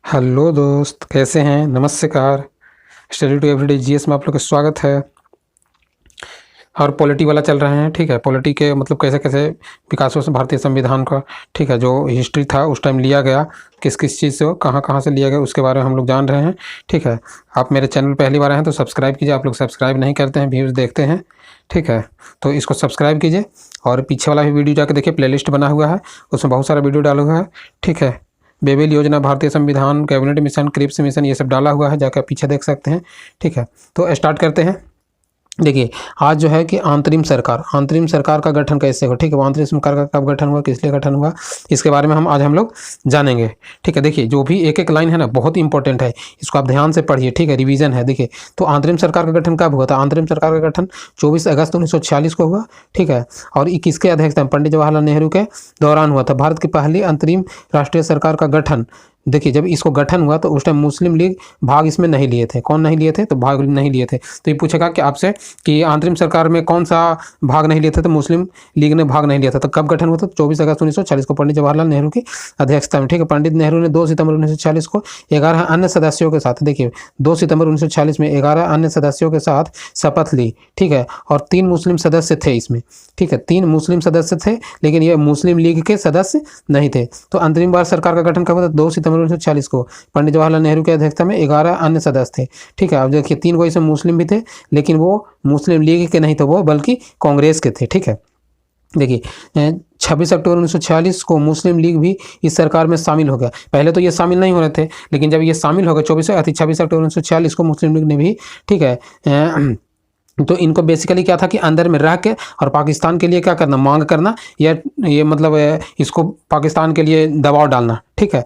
Hello दोस्त, कैसे हैं? नमस्कार। स्टडी टू एवरीडे जीएस में आप लोग का स्वागत है। और पॉलिटी वाला चल रहे हैं, ठीक है। पॉलिटी के मतलब कैसे कैसे विकास हुआ भारतीय संविधान का, ठीक है। जो हिस्ट्री था उस टाइम लिया गया, किस किस चीज़ से कहाँ कहाँ से लिया गया, उसके बारे में हम लोग जान रहे हैं, ठीक है। आप मेरे चैनल पहली बार आए हैं तो सब्सक्राइब कीजिए। आप लोग सब्सक्राइब नहीं करते हैं, व्यूज़ देखते हैं, ठीक है। तो इसको सब्सक्राइब कीजिए और पीछे वाला भी वीडियो जाकर देखिए, प्लेलिस्ट बना हुआ है, उसमें बहुत सारा वीडियो डाला हुआ है, ठीक है। बेबेल योजना, भारतीय संविधान, कैबिनेट मिशन, क्रिप्स मिशन, ये सब डाला हुआ है, जाकर पीछे देख सकते हैं, ठीक है। तो स्टार्ट करते हैं। देखिए, आज जो है कि अंतरिम सरकार का गठन कैसे हो, ठीक है। वो अंतरिम सरकार का कब गठन हुआ, किस लिए गठन हुआ, इसके बारे में हम लोग जानेंगे, ठीक है। देखिए, जो भी एक एक लाइन है ना, बहुत इंपॉर्टेंट है, इसको आप ध्यान से पढ़िए, ठीक है। रिवीजन है। देखिए, तो अंतरिम सरकार का गठन कब हुआ था? अंतरिम सरकार का गठन 24 अगस्त 1946 को हुआ, ठीक है। और ये किसके अध्यक्षता में? पंडित जवाहरलाल नेहरू के दौरान हुआ था। भारत की पहली अंतरिम राष्ट्रीय सरकार का गठन, देखिए, जब इसको गठन हुआ तो उस टाइम मुस्लिम लीग भाग इसमें नहीं लिए थे। कौन नहीं लिए थे? तो भाग नहीं लिए थे। तो ये पूछेगा कि आपसे कि अंतरिम सरकार में कौन सा भाग नहीं लिए थे? तो मुस्लिम लीग ने भाग नहीं लिया था। तो कब गठन हुआ था? 24 अगस्त 1940 को, पंडित जवाहरलाल नेहरू की अध्यक्षता में, ठीक है। पंडित नेहरू ने 2 सितंबर 1940 को 11 अन्य सदस्यों के साथ, देखिए 2 सितंबर 1940 में 11 अन्य सदस्यों के साथ शपथ ली, ठीक है। और 3 मुस्लिम सदस्य थे इसमें, ठीक है। 3 मुस्लिम सदस्य थे, लेकिन ये मुस्लिम लीग के सदस्य नहीं थे। तो अंतरिम बार सरकार का गठन कब हुआ था? 2 सितंबर 1940 को, पंडित जवाहरलाल नेहरू की अध्यक्षता में 11 अन्य सदस्य थे, ठीक है। अब देखिए, 3 को इसमें मुस्लिम भी थे, लेकिन वो मुस्लिम लीग के नहीं थे, वो बल्कि कांग्रेस के थे, ठीक है। देखिए, 26 अक्टूबर 1946 को मुस्लिम लीग भी इस सरकार में शामिल हो गया। पहले तो ये शामिल नहीं हो रहे थे, लेकिन जब ये शामिल हो गए 26 अक्टूबर 1946 को मुस्लिम लीग ने भी, ठीक है, तो इनको बेसिकली क्या था कि अंदर में रह के और पाकिस्तान के लिए क्या करना, मांग करना, या ये मतलब इसको पाकिस्तान के लिए दबाव डालना, ठीक है।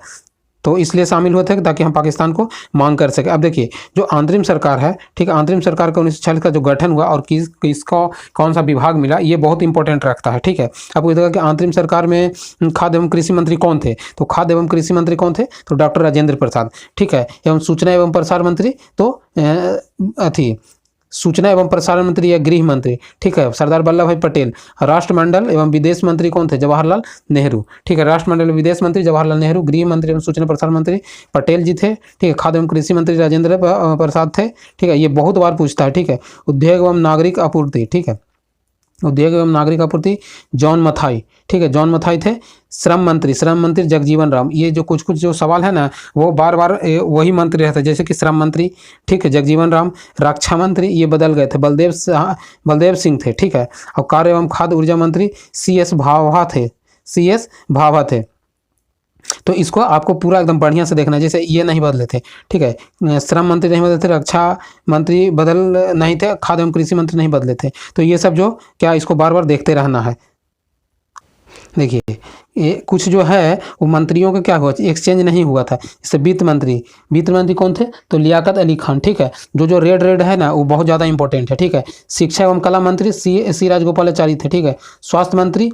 तो इसलिए शामिल हुए थे ताकि हम पाकिस्तान को मांग कर सके। अब देखिए, जो अंतरिम सरकार है, ठीक है, अंतरिम सरकार का 1946 का जो गठन हुआ और किसको कौन सा विभाग मिला, ये बहुत इंपॉर्टेंट रखता है, ठीक है। आपको देखा कि अंतरिम सरकार में खाद्य एवं कृषि मंत्री कौन थे? तो खाद्य एवं कृषि मंत्री कौन थे? तो डॉक्टर राजेंद्र प्रसाद, ठीक है। एवं सूचना एवं प्रसार मंत्री तो अथी सूचना एवं प्रसारण मंत्री या गृह मंत्री, ठीक है, सरदार वल्लभ भाई पटेल। राष्ट्रमंडल एवं विदेश मंत्री कौन थे? जवाहरलाल नेहरू, ठीक है। राष्ट्रमंडल एवं विदेश मंत्री जवाहरलाल नेहरू, गृह मंत्री एवं सूचना प्रसारण मंत्री पटेल जी थे, ठीक है। खाद्य एवं कृषि मंत्री राजेंद्र प्रसाद थे, ठीक है। ये बहुत बार पूछता है, ठीक है। उद्योग एवं नागरिक आपूर्ति, ठीक है, उद्योग एवं नागरिक आपूर्ति जॉन मथाई, ठीक है, जॉन मथाई थे। श्रम मंत्री जगजीवन राम। ये जो कुछ कुछ जो सवाल है ना, वो बार बार वही मंत्री रहते हैं, जैसे कि श्रम मंत्री, ठीक है, जगजीवन राम। रक्षा मंत्री ये बदल गए थे, बलदेव सिंह थे, ठीक है। और कार्य एवं खाद्य ऊर्जा मंत्री CS भाभा थे। तो इसको आपको पूरा एकदम बढ़िया से देखना है, जैसे ये नहीं बदले थे, ठीक है। श्रम मंत्री नहीं बदले थे, रक्षा मंत्री बदल नहीं थे, खाद्य एवं कृषि मंत्री नहीं बदले थे। तो ये सब जो क्या, इसको बार बार देखते रहना है। देखिए, ये कुछ जो है वो मंत्रियों का क्या हुआ, एक्सचेंज नहीं हुआ था। जैसे वित्त मंत्री कौन थे? तो लियाकत अली खान, ठीक है। जो रेड है ना, वो बहुत ज़्यादा इंपॉर्टेंट है, ठीक है। शिक्षा एवं कला मंत्री सी राजगोपालाचारी थे, ठीक है। स्वास्थ्य मंत्री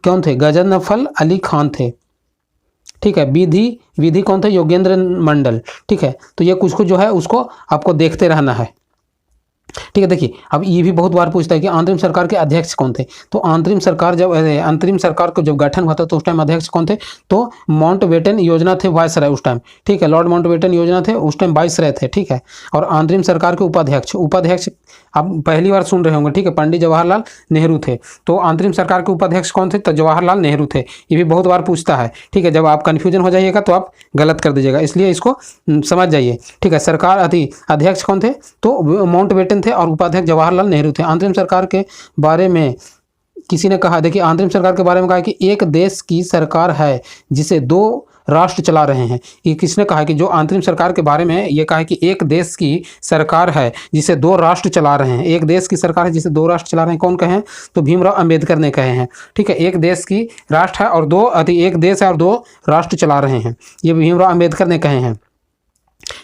कौन थे? गजनफर अली खान थे, ठीक है। विधि कौन थे? योगेंद्र मंडल, ठीक है। तो ये कुछ कुछ जो है उसको आपको देखते रहना है, ठीक है। देखिए, अब ये भी बहुत बार पूछता है कि अंतरिम सरकार के अध्यक्ष कौन थे? तो अंतरिम सरकार को जब गठन हुआ था तो उस टाइम अध्यक्ष कौन थे? तो माउंटबेटन योजना थे वायसराय उस टाइम, ठीक है। लॉर्ड माउंटबेटन योजना थे उस टाइम, वायसराय थे, ठीक है। और अंतरिम सरकार के उपाध्यक्ष आप पहली बार सुन रहे होंगे, ठीक है, पंडित जवाहरलाल नेहरू थे। तो अंतरिम सरकार के उपाध्यक्ष कौन थे? तो जवाहरलाल नेहरू थे। ये भी बहुत बार पूछता है, ठीक है। जब आप कन्फ्यूजन हो जाइएगा तो आप गलत कर दीजिएगा, इसलिए इसको समझ जाइए, ठीक है। सरकार अध्यक्ष कौन थे? तो माउंटबेटन थे और उपाध्यक्ष जवाहरलाल नेहरू थे। अंतरिम सरकार के बारे में किसी ने कहा, देखिए, अंतरिम सरकार के बारे में कहा कि एक देश की सरकार है जिसे 2 राष्ट्र चला रहे हैं। ये किसने कहा कि जो अंतरिम सरकार के बारे में ये कहा है कि एक देश की सरकार है जिसे 2 राष्ट्र चला रहे हैं। एक देश की सरकार है जिसे 2 राष्ट्र चला रहे हैं, कौन कहे हैं? तो भीमराव अंबेडकर ने कहे हैं, ठीक है। एक देश की राष्ट्र है और एक देश है और 2 राष्ट्र चला रहे हैं, ये भीमराव अंबेडकर ने कहे हैं,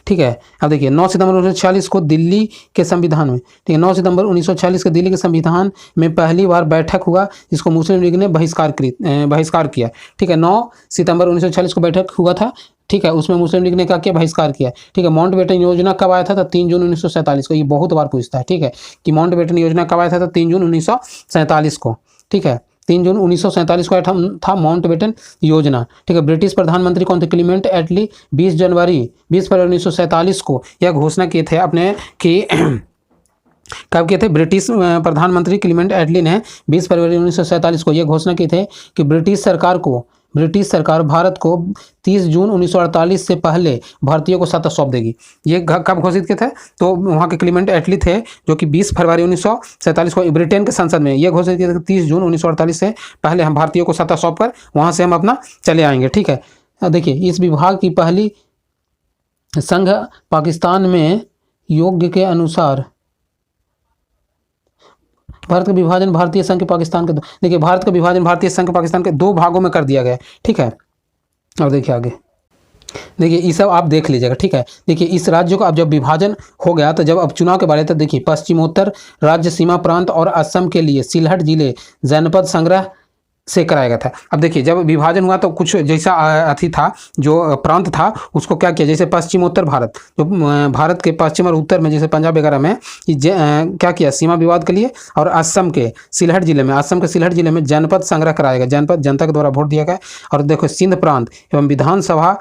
ठीक है। अब देखिए, 9 सितंबर 1946 को दिल्ली के संविधान में, ठीक है, 9 सितंबर 1946 को दिल्ली के संविधान में पहली बार बैठक हुआ जिसको मुस्लिम लीग ने बहिष्कार किया, ठीक है। 9 सितंबर 1946 को बैठक हुआ था, ठीक है। उसमें मुस्लिम लीग ने क्या किया? बहिष्कार किया, ठीक है। माउंटबेटन योजना कब आया था? तो 3 जून 1947 को। ये बहुत बार पूछता है, ठीक है, कि माउंटबेटन योजना कब आया था? तो 3 जून 1947 को, ठीक है। 3 जून 1947 को आया था माउंटबेटन योजना, ठीक है। ब्रिटिश प्रधानमंत्री कौन थे? क्लीमेंट एटली 20 फरवरी 1947 को यह घोषणा किए थे अपने कि कब किए थे? ब्रिटिश प्रधानमंत्री क्लीमेंट एटली ने 20 फरवरी 1947 को यह घोषणा की थे कि ब्रिटिश सरकार भारत को 30 जून 1948 से पहले भारतीयों को सत्ता सौंप देगी। ये कब घोषित किए थे? तो वहाँ के क्लीमेंट एटली थे जो कि 20 फरवरी 1947 को ब्रिटेन के संसद में ये घोषित किए थे 30 जून 1948 से पहले हम भारतीयों को सत्ता सौंप कर वहाँ से हम अपना चले आएंगे, ठीक है। देखिए, इस विभाग की पहली संघ पाकिस्तान में योग्य के अनुसार भारत का विभाजन भारतीय संघ के पाकिस्तान के देखिए, भारत का विभाजन भारतीय संघ पाकिस्तान के 2 भागों में कर दिया गया, ठीक है। और देखिए आगे, देखिए ये सब आप देख लीजिएगा, ठीक है। देखिए, इस राज्य को अब जब विभाजन हो गया तो जब अब चुनाव के बारे में, तो देखिए पश्चिमोत्तर राज्य सीमा प्रांत और असम के लिए सिलहट जिले जनपद संग्रह से कराया गया था। अब देखिए, जब विभाजन हुआ तो कुछ जैसा अथी था, जो प्रांत था उसको क्या किया, जैसे पश्चिमोत्तर भारत, जो भारत के पश्चिम और उत्तर में जैसे पंजाब वगैरह में क्या किया, सीमा विवाद के लिए। और असम के सिलहट जिले में जनपद संग्रह कराया गया, जनपद जनता के द्वारा वोट दिया गया। और देखो, सिंध प्रांत एवं विधानसभा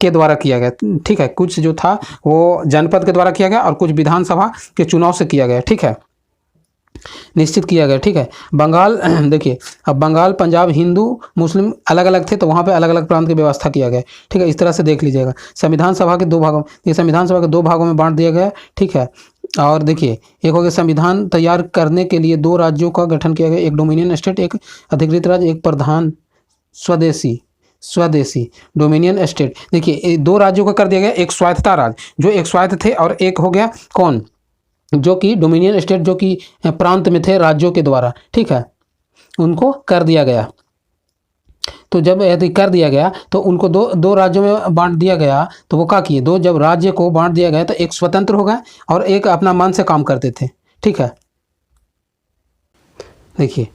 के द्वारा किया गया, ठीक है। कुछ जो था वो जनपद के द्वारा किया गया और कुछ विधानसभा के चुनाव से किया गया, ठीक है, निश्चित किया गया, ठीक है। बंगाल देखिए, अब बंगाल पंजाब हिंदू मुस्लिम अलग अलग थे तो वहाँ पे अलग अलग प्रांत की व्यवस्था किया गया, ठीक है। इस तरह से देख लीजिएगा। संविधान सभा के 2 भागों, ये संविधान सभा के 2 भागों में बांट दिया गया, ठीक है। और देखिए, एक हो गया संविधान तैयार करने के लिए 2 राज्यों का गठन किया गया, एक डोमिनियन स्टेट, एक अधिकृत राज्य, एक प्रधान स्वदेशी डोमिनियन स्टेट। देखिए, 2 राज्यों का कर दिया गया, एक स्वायत्तता राज्य जो एक स्वायत्त थे, और एक हो गया कौन, जो कि डोमिनियन स्टेट, जो कि प्रांत में थे राज्यों के द्वारा, ठीक है, उनको कर दिया गया। तो जब यदि कर दिया गया तो उनको दो राज्यों में बांट दिया गया, तो वो क्या किए, जब राज्य को बांट दिया गया तो एक स्वतंत्र हो गए और एक अपना मन से काम करते थे, ठीक है। देखिए,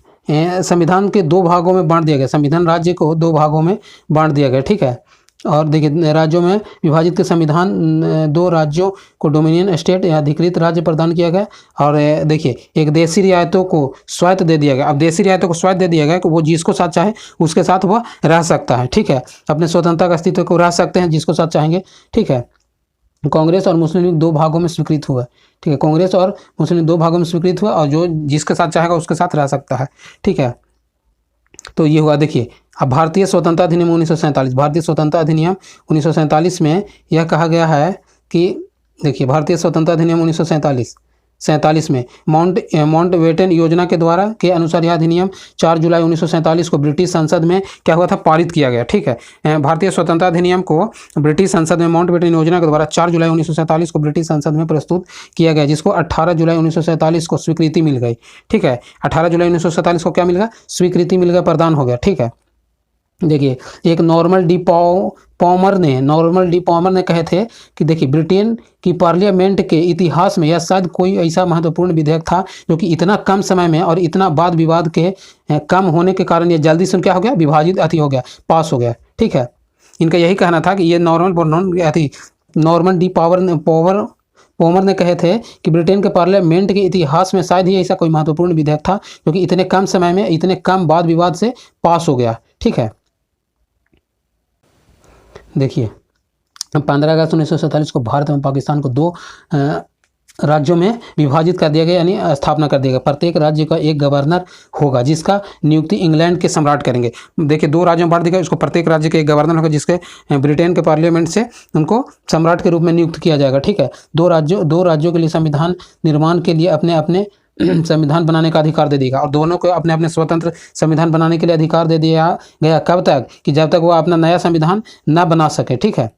संविधान के 2 भागों में बांट दिया गया, संविधान राज्य को 2 भागों में बांट दिया गया, ठीक है। और देखिए, राज्यों में विभाजित के संविधान 2 राज्यों को डोमिनियन स्टेट या अधिकृत राज्य प्रदान किया गया। और देखिए, एक देशी रियायतों को स्वायत्त दे दिया गया। अब देशी रियायतों को स्वायत्त दे दिया गया कि वो जिसको साथ चाहे उसके साथ वह रह सकता है, ठीक है, अपने स्वतंत्रता का अस्तित्व को रह सकते हैं जिसको साथ चाहेंगे, ठीक है। कांग्रेस और मुस्लिम लीग 2 भागों में स्वीकृत हुआ, ठीक है, कांग्रेस और मुस्लिम लीग 2 भागों में स्वीकृत हुआ और जो जिसके साथ चाहेगा उसके साथ रह सकता है, ठीक है। तो ये हुआ। देखिए, अब भारतीय स्वतंत्रता अधिनियम 1947, भारतीय स्वतंत्रता अधिनियम 1947 में यह कहा गया है कि देखिए, भारतीय स्वतंत्रता अधिनियम 1947 में माउंटबेटन योजना के द्वारा के अनुसार यह अधिनियम 4 जुलाई 1947 को ब्रिटिश संसद में क्या हुआ था, पारित किया गया, ठीक है। भारतीय स्वतंत्रता अधिनियम को ब्रिटिश संसद में माउंटबेटन योजना के द्वारा 4 जुलाई 1947 को ब्रिटिश संसद में प्रस्तुत किया गया, जिसको 18 जुलाई 1947 को स्वीकृति मिल गई, ठीक है। 18 जुलाई 1947 को क्या मिल गया, स्वीकृति मिल गया, प्रदान हो गया, ठीक है। देखिए, एक नॉर्मल डी पॉमर ने कहे थे कि देखिए, ब्रिटेन की पार्लियामेंट के इतिहास में यह शायद कोई ऐसा महत्वपूर्ण विधेयक था जो कि इतना कम समय में और इतना वाद विवाद के कम होने के कारण ये जल्दी से क्या हो गया, विभाजित हो गया, पास हो गया, ठीक है। इनका यही कहना था कि ये नॉर्मन डी पॉमर ने कहे थे कि ब्रिटेन के पार्लियामेंट के इतिहास में शायद ही ऐसा कोई महत्वपूर्ण विधेयक था जो कि इतने कम समय में इतने कम वाद विवाद से पास हो गया, ठीक है। देखिए, 15 अगस्त 1947 को भारत एवं पाकिस्तान को 2 राज्यों में विभाजित कर दिया गया, यानी स्थापना कर दिया गया। प्रत्येक राज्य का एक गवर्नर होगा जिसका नियुक्ति इंग्लैंड के सम्राट करेंगे। देखिए, 2 राज्यों में बांट दिया गया, उसको प्रत्येक राज्य के एक गवर्नर होगा जिसके ब्रिटेन के पार्लियामेंट से उनको सम्राट के रूप में नियुक्त किया जाएगा, ठीक है। 2 राज्यों के लिए संविधान निर्माण के लिए अपने अपने संविधान बनाने का अधिकार दे देगा और दोनों को अपने अपने स्वतंत्र संविधान बनाने के लिए अधिकार दे दिया गया। कब तक, कि जब तक वो अपना नया संविधान न बना सके, ठीक है।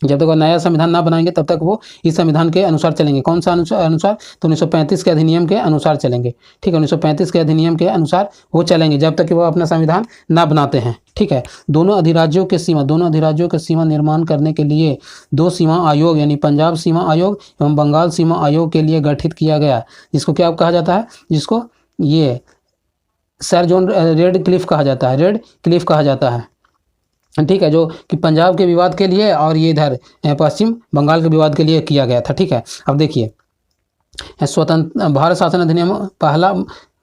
जब तक वो नया संविधान ना बनाएंगे तब तक वो इस संविधान के अनुसार चलेंगे। कौन सा अनुसार, तो 1935 के अधिनियम के अनुसार चलेंगे, ठीक है। 1935 के अधिनियम के अनुसार वो चलेंगे जब तक कि वो अपना संविधान ना बनाते हैं, ठीक है। दोनों अधिराज्यों के सीमा निर्माण करने के लिए 2 सीमा आयोग, यानी पंजाब सीमा आयोग एवं बंगाल सीमा आयोग के लिए गठित किया गया, जिसको क्या कहा जाता है, जिसको ये सर जॉन रेड क्लिफ कहा जाता है, ठीक है, जो कि पंजाब के विवाद के लिए और ये इधर पश्चिम बंगाल के विवाद के लिए किया गया था, ठीक है। अब देखिए, स्वतंत्र भारत शासन अधिनियम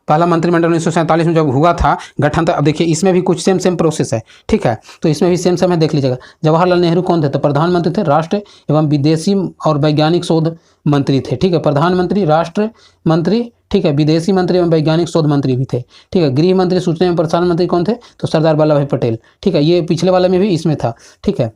पहला मंत्रिमंडल 1947 में जब हुआ था गठन, तो अब देखिए इसमें भी कुछ सेम प्रोसेस है, ठीक है। तो इसमें भी सेम है, देख लीजिएगा। जवाहरलाल नेहरू कौन थे? तो प्रधानमंत्री थे, राष्ट्र एवं विदेशी और वैज्ञानिक शोध मंत्री थे, ठीक है। प्रधानमंत्री, राष्ट्र मंत्री, ठीक है, विदेशी मंत्री एवं वैज्ञानिक शोध मंत्री भी थे, ठीक है। गृह मंत्री, सूचना एवं प्रसारण मंत्री कौन थे? तो सरदार वल्लभ भाई पटेल, ठीक है। ये पिछले वाले में भी इसमें था, ठीक है।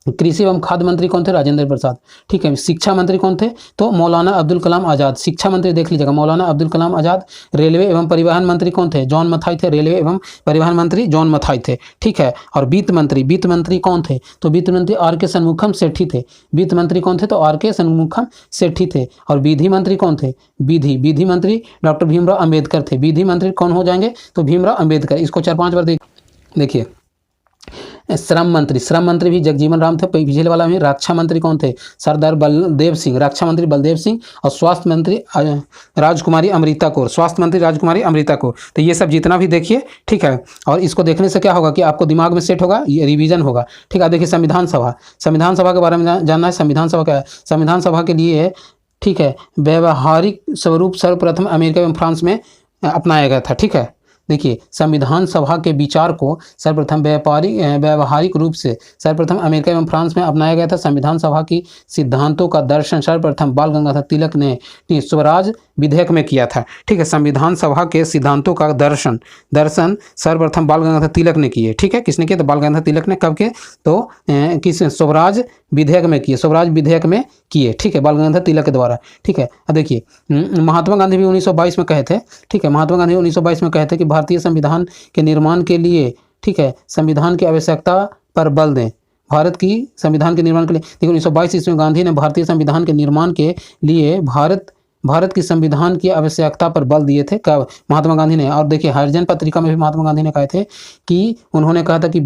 कृषि एवं खाद्य मंत्री कौन थे? राजेंद्र प्रसाद, ठीक है। शिक्षा मंत्री कौन थे? तो मौलाना अब्दुल कलाम आज़ाद, शिक्षा मंत्री देख लीजिएगा, मौलाना अब्दुल कलाम आज़ाद। रेलवे एवं परिवहन मंत्री कौन थे? जॉन मथाई थे, रेलवे एवं परिवहन मंत्री जॉन मथाई थे, ठीक है। और वित्त मंत्री कौन थे? तो वित्त मंत्री आर के षणमुखम सेठी थे। वित्त मंत्री कौन थे? तो आर के षणमुखम सेठी थे। और विधि मंत्री कौन थे? विधि मंत्री डॉक्टर भीमराव अंबेडकर थे। विधि मंत्री कौन हो जाएंगे? तो भीमराव अंबेडकर। इसको 4-5 बार देखिए। श्रम मंत्री भी जगजीवन राम थे, पिछले वाला में। रक्षा मंत्री कौन थे? सरदार बलदेव सिंह, रक्षा मंत्री बलदेव सिंह। और स्वास्थ्य मंत्री राजकुमारी अमृता कौर, स्वास्थ्य मंत्री राजकुमारी अमृता कौर। तो ये सब जितना भी देखिए, ठीक है। और इसको देखने से क्या होगा कि आपको दिमाग में सेट होगा, ये रिवीजन होगा, ठीक है। देखिए संविधान सभा के बारे में जानना है। संविधान सभा क्या है? संविधान सभा के लिए, ठीक है, व्यवहारिक स्वरूप सर्वप्रथम अमेरिका एवं फ्रांस में अपनाया गया था, ठीक है। देखिए संविधान सभा के विचार को सर्वप्रथम व्यवहारिक रूप से सर्वप्रथम अमेरिका एवं फ्रांस में अपनाया गया था। संविधान सभा की सिद्धांतों का दर्शन सर्वप्रथम बाल गंगाधर तिलक ने स्वराज विधेयक में किया था, ठीक है। संविधान सभा के सिद्धांतों का दर्शन सर्वप्रथम बाल गंगाधर तिलक ने किए, ठीक है। किसने किया? तो बाल गंगाधर तिलक ने। कब के? तो किस स्वराज विधेयक में किए, स्वराज विधेयक में किए, ठीक है, बाल गंगाधर तिलक के द्वारा, ठीक है। अब देखिए महात्मा गांधी भी 1922 में कहे थे, ठीक है। महात्मा गांधी 1922 में कहे थे कि भारतीय संविधान के निर्माण के लिए, ठीक है, संविधान की आवश्यकता पर बल दें। भारत की संविधान के निर्माण के लिए, देखिए 1922 ईस्वी में गांधी ने भारतीय संविधान के निर्माण के लिए भारत की संविधान की आवश्यकता पर बल दिए थे। कब? महात्मा गांधी ने। और देखिए हरिजन पत्रिका में भी महात्मा गांधी ने कहे थे कि उन्होंने कहा था कि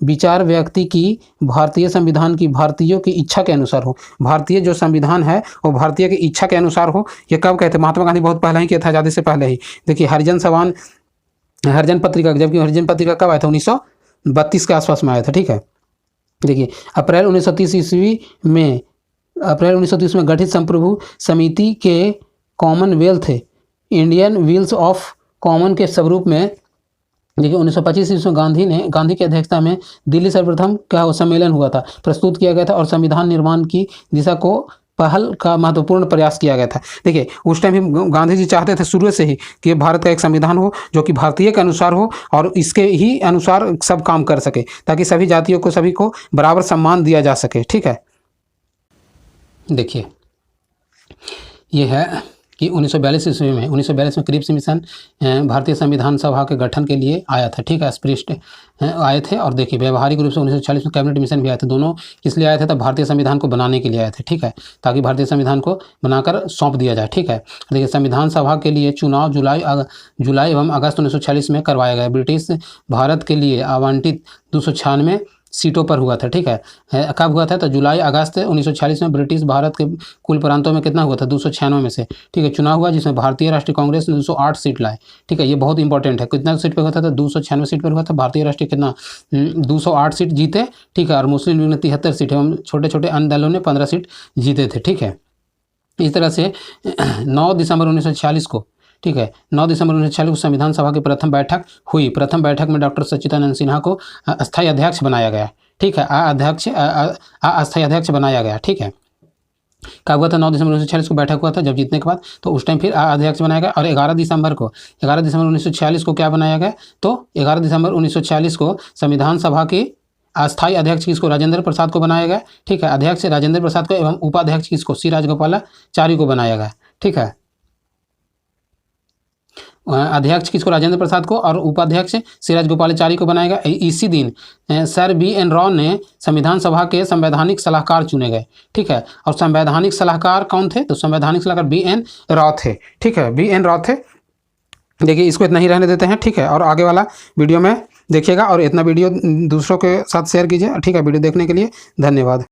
विचार व्यक्ति की भारतीय संविधान की भारतीयों की इच्छा के अनुसार हो। भारतीय जो संविधान है वो भारतीय की इच्छा के अनुसार हो। ये कब कहते? महात्मा गांधी बहुत पहले ही किया था, आज़ादी से पहले ही। देखिए हरिजन पत्रिका, जबकि हरिजन पत्रिका कब आया था? 1932 के आसपास में आया था, ठीक है। देखिए अप्रैल 1930 में गठित संप्रभु समिति के Commonwealth Indian wheels of common के स्वरूप में, देखिए 1925 ईस्वी में गांधी की अध्यक्षता में दिल्ली सर्वप्रथम सम्मेलन हुआ था, प्रस्तुत किया गया था। और संविधान निर्माण की दिशा को पहल का महत्वपूर्ण प्रयास किया गया था। देखिए उस टाइम भी गांधी जी चाहते थे शुरू से ही कि भारत का एक संविधान हो जो कि भारतीय के अनुसार हो और इसके ही अनुसार सब काम कर सके, ताकि सभी जातियों को, सभी को बराबर सम्मान दिया जा सके, ठीक है। देखिए ये है कि 1942 ईस्वी में क्रिप्स मिशन भारतीय संविधान सभा के गठन के लिए आया था, ठीक है। स्पृष्ट आए थे। और देखिए व्यवहारिक रूप से 1940 में कैबिनेट मिशन भी आए थे। दोनों किस लिए आए थे? तो भारतीय संविधान को बनाने के लिए आए थे, ठीक है, ताकि भारतीय संविधान को बनाकर सौंप दिया जाए, ठीक है। देखिए संविधान सभा के लिए चुनाव जुलाई एवं अगस्त 1940 में करवाया गया। ब्रिटिश भारत के लिए आवंटित 296 सीटों पर हुआ था, ठीक है। कब हुआ था? तो जुलाई अगस्त 1940 में ब्रिटिश भारत के कुल प्रांतों में कितना हुआ था? 296 में से, ठीक है, चुनाव हुआ, जिसमें भारतीय राष्ट्रीय कांग्रेस ने 208 सीट लाए, ठीक है। ये बहुत इंपॉर्टेंट है। कितना सीट पर हुआ था? तो 296 सीट पर हुआ था। भारतीय राष्ट्रीय कितना 208 सीट जीते, ठीक है। और मुस्लिम लीग ने 73 सीट एवं छोटे छोटे अन्य दलों ने 15 सीट जीते थे, ठीक है। इस तरह से 9 दिसंबर 1946 को, ठीक है, 9 दिसंबर 1946 को संविधान सभा की प्रथम बैठक हुई। प्रथम बैठक में डॉक्टर सच्चिदानंद सिन्हा को अस्थायी अध्यक्ष बनाया गया, ठीक है। अस्थायी अध्यक्ष बनाया गया, ठीक है। कब हुआ था? 9 दिसंबर 1946 को बैठक हुआ था जब जीतने के बाद, तो उस टाइम फिर अध्यक्ष बनाया गया। और 11 दिसंबर 1946 को क्या बनाया गया? तो 11 दिसंबर 1946 को संविधान सभा के अस्थायी अध्यक्ष किसको? राजेंद्र प्रसाद को बनाया गया, ठीक है। अध्यक्ष राजेंद्र प्रसाद को एवं उपाध्यक्ष किसको? सी राजगोपालाचारी को बनाया गया, ठीक है। अध्यक्ष किसको? राजेंद्र प्रसाद को, और उपाध्यक्ष सी राजगोपालाचारी को बनाया गया। इसी दिन सर B.N. रॉ ने संविधान सभा के संवैधानिक सलाहकार चुने गए, ठीक है। और संवैधानिक सलाहकार कौन थे? तो संवैधानिक सलाहकार B.N. रॉ थे, ठीक है, B.N. रॉ थे। देखिए इसको इतना ही रहने देते हैं, ठीक है। और आगे वाला वीडियो में देखिएगा और इतना वीडियो दूसरों के साथ शेयर कीजिए, ठीक है। वीडियो देखने के लिए धन्यवाद।